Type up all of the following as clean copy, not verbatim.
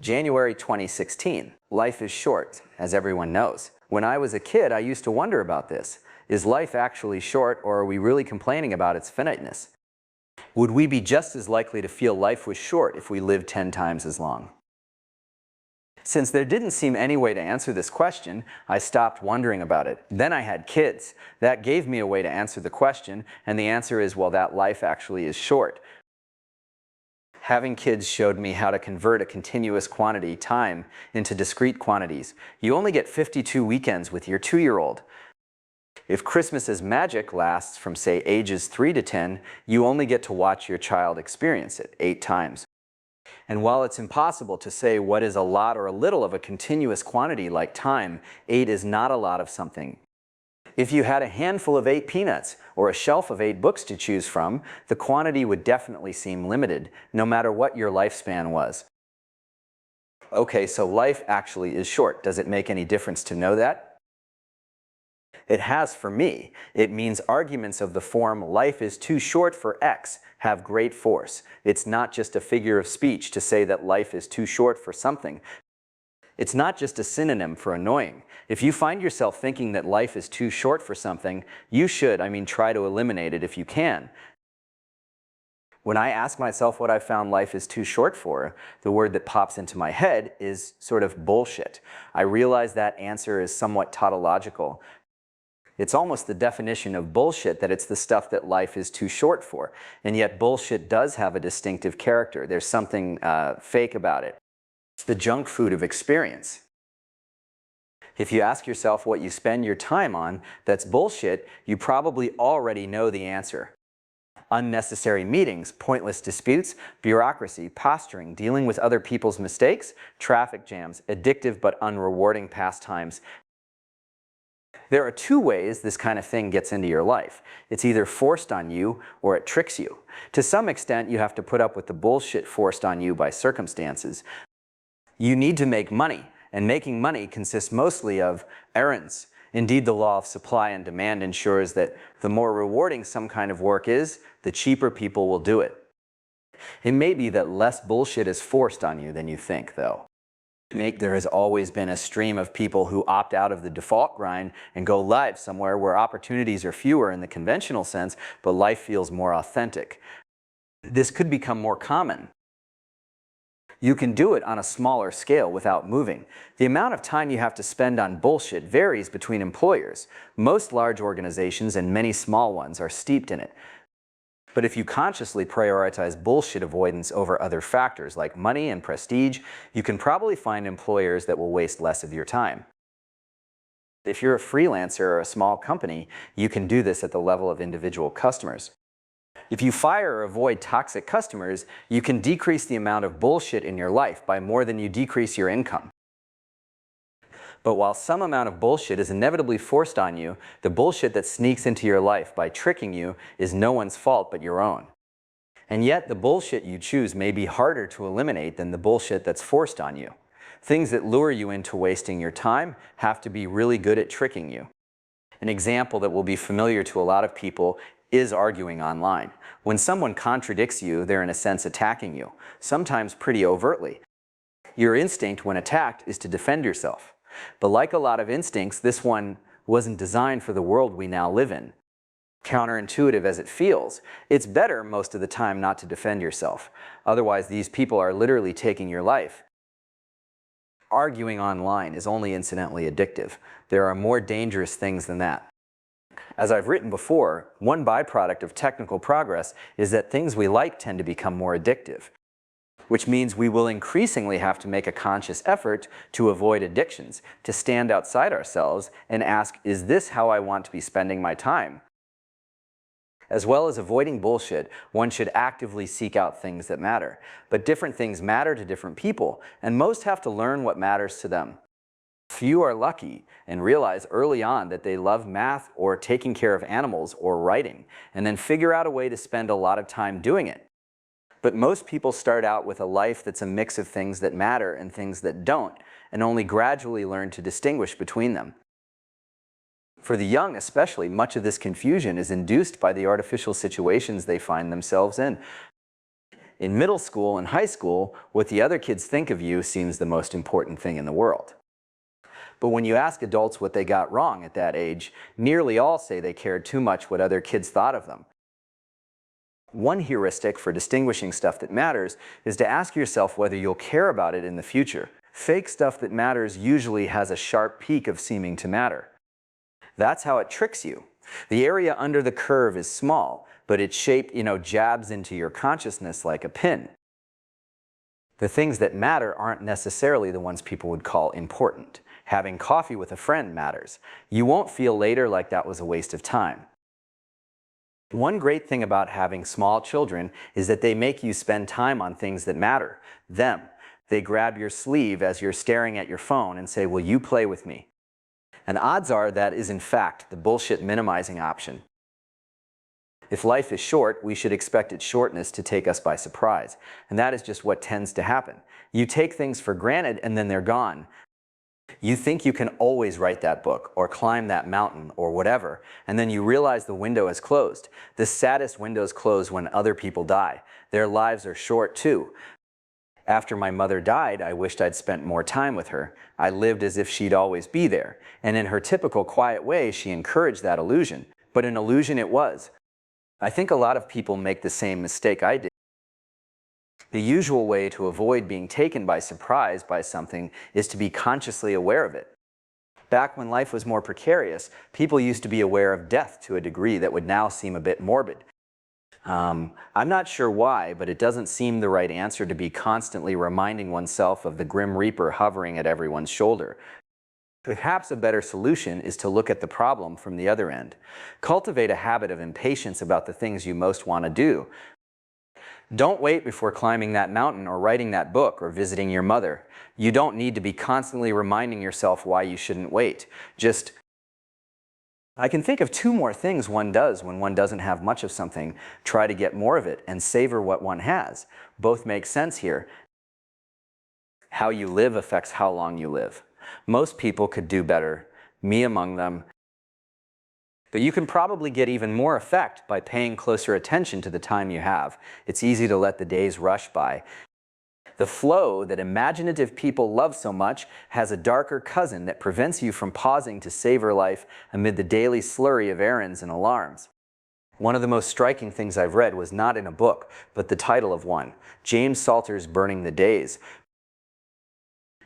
January 2016. Life is short, as everyone knows. When I was a kid, I used to wonder about this. Is life actually short, or are we really complaining about its finiteness? Would we be just as likely to feel life was short if we lived 10 times as long? Since there didn't seem any way to answer this question, I stopped wondering about it. Then I had kids. That gave me a way to answer the question, and the answer is, well, that life actually is short. Having kids showed me how to convert a continuous quantity, time, into discrete quantities. You only get 52 weekends with your 2-year-old. If Christmas's magic lasts from, say, ages 3 to 10, you only get to watch your child experience it 8 times. And while it's impossible to say what is a lot or a little of a continuous quantity like time, 8 is not a lot of something. If you had a handful of 8 peanuts or a shelf of 8 books to choose from, the quantity would definitely seem limited, no matter what your lifespan was. Okay, so life actually is short. Does it make any difference to know that? It has for me. It means arguments of the form "life is too short for X" have great force. It's not just a figure of speech to say that life is too short for something. It's not just a synonym for annoying. If you find yourself thinking that life is too short for something, you should, try to eliminate it if you can. When I ask myself what I found life is too short for, the word that pops into my head is sort of bullshit. I realize that answer is somewhat tautological. It's almost the definition of bullshit that it's the stuff that life is too short for. And yet bullshit does have a distinctive character. There's something fake about it. It's the junk food of experience. If you ask yourself what you spend your time on that's bullshit, you probably already know the answer. Unnecessary meetings, pointless disputes, bureaucracy, posturing, dealing with other people's mistakes, traffic jams, addictive but unrewarding pastimes. There are 2 ways this kind of thing gets into your life. It's either forced on you or it tricks you. To some extent, you have to put up with the bullshit forced on you by circumstances. You need to make money, and making money consists mostly of errands. Indeed, the law of supply and demand ensures that the more rewarding some kind of work is, the cheaper people will do it. It may be that less bullshit is forced on you than you think, though. There has always been a stream of people who opt out of the default grind and go live somewhere where opportunities are fewer in the conventional sense, but life feels more authentic. This could become more common. You can do it on a smaller scale without moving. The amount of time you have to spend on bullshit varies between employers. Most large organizations and many small ones are steeped in it. But if you consciously prioritize bullshit avoidance over other factors like money and prestige, you can probably find employers that will waste less of your time. If you're a freelancer or a small company, you can do this at the level of individual customers. If you fire or avoid toxic customers, you can decrease the amount of bullshit in your life by more than you decrease your income. But while some amount of bullshit is inevitably forced on you, the bullshit that sneaks into your life by tricking you is no one's fault but your own. And yet the bullshit you choose may be harder to eliminate than the bullshit that's forced on you. Things that lure you into wasting your time have to be really good at tricking you. An example that will be familiar to a lot of people is arguing online. When someone contradicts you, they're in a sense attacking you, sometimes pretty overtly. Your instinct when attacked is to defend yourself. But like a lot of instincts, this one wasn't designed for the world we now live in. Counterintuitive as it feels, it's better most of the time not to defend yourself. Otherwise, these people are literally taking your life. Arguing online is only incidentally addictive. There are more dangerous things than that. As I've written before, one byproduct of technical progress is that things we like tend to become more addictive, which means we will increasingly have to make a conscious effort to avoid addictions, to stand outside ourselves and ask, is this how I want to be spending my time? As well as avoiding bullshit, one should actively seek out things that matter. But different things matter to different people, and most have to learn what matters to them. Few are lucky and realize early on that they love math or taking care of animals or writing, and then figure out a way to spend a lot of time doing it. But most people start out with a life that's a mix of things that matter and things that don't, and only gradually learn to distinguish between them. For the young especially, much of this confusion is induced by the artificial situations they find themselves in. In middle school and high school, what the other kids think of you seems the most important thing in the world. But when you ask adults what they got wrong at that age, nearly all say they cared too much what other kids thought of them. One heuristic for distinguishing stuff that matters is to ask yourself whether you'll care about it in the future. Fake stuff that matters usually has a sharp peak of seeming to matter. That's how it tricks you. The area under the curve is small, but its shape, jabs into your consciousness like a pin. The things that matter aren't necessarily the ones people would call important. Having coffee with a friend matters. You won't feel later like that was a waste of time. One great thing about having small children is that they make you spend time on things that matter, them. They grab your sleeve as you're staring at your phone and say, "Will you play with me?" And odds are that is in fact the bullshit minimizing option. If life is short, we should expect its shortness to take us by surprise. And that is just what tends to happen. You take things for granted and then they're gone. You think you can always write that book or climb that mountain or whatever, and then you realize the window is closed. The saddest windows close when other people die. Their lives are short too. After my mother died, I wished I'd spent more time with her. I lived as if she'd always be there, and in her typical quiet way, she encouraged that illusion. But an illusion it was. I think a lot of people make the same mistake I did. The usual way to avoid being taken by surprise by something is to be consciously aware of it. Back when life was more precarious, people used to be aware of death to a degree that would now seem a bit morbid. I'm not sure why, but it doesn't seem the right answer to be constantly reminding oneself of the Grim Reaper hovering at everyone's shoulder. Perhaps a better solution is to look at the problem from the other end. Cultivate a habit of impatience about the things you most want to do. Don't wait before climbing that mountain or writing that book or visiting your mother. You don't need to be constantly reminding yourself why you shouldn't wait. I can think of two more things one does when one doesn't have much of something. Try to get more of it and savor what one has. Both make sense here. How you live affects how long you live. Most people could do better, me among them. But you can probably get even more effect by paying closer attention to the time you have. It's easy to let the days rush by. The flow that imaginative people love so much has a darker cousin that prevents you from pausing to savor life amid the daily slurry of errands and alarms. One of the most striking things I've read was not in a book, but the title of one, James Salter's Burning the Days.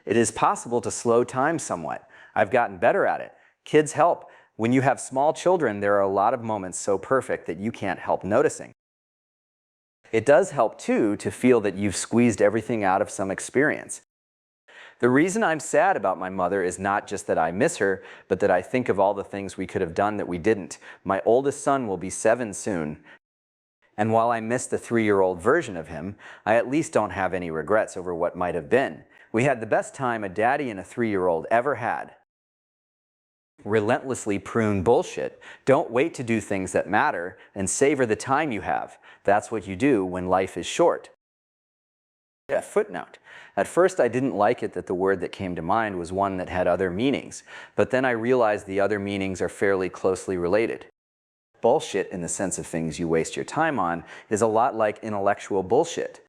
It is possible to slow time somewhat. I've gotten better at it. Kids help. When you have small children, there are a lot of moments so perfect that you can't help noticing. It does help, too, to feel that you've squeezed everything out of some experience. The reason I'm sad about my mother is not just that I miss her, but that I think of all the things we could have done that we didn't. My oldest son will be 7 soon, and while I miss the 3-year-old version of him, I at least don't have any regrets over what might have been. We had the best time a daddy and a 3-year-old ever had. Relentlessly prune bullshit. Don't wait to do things that matter and savor the time you have. That's what you do when life is short. A footnote. At first I didn't like it that the word that came to mind was one that had other meanings, but then I realized the other meanings are fairly closely related. Bullshit, in the sense of things you waste your time on, is a lot like intellectual bullshit.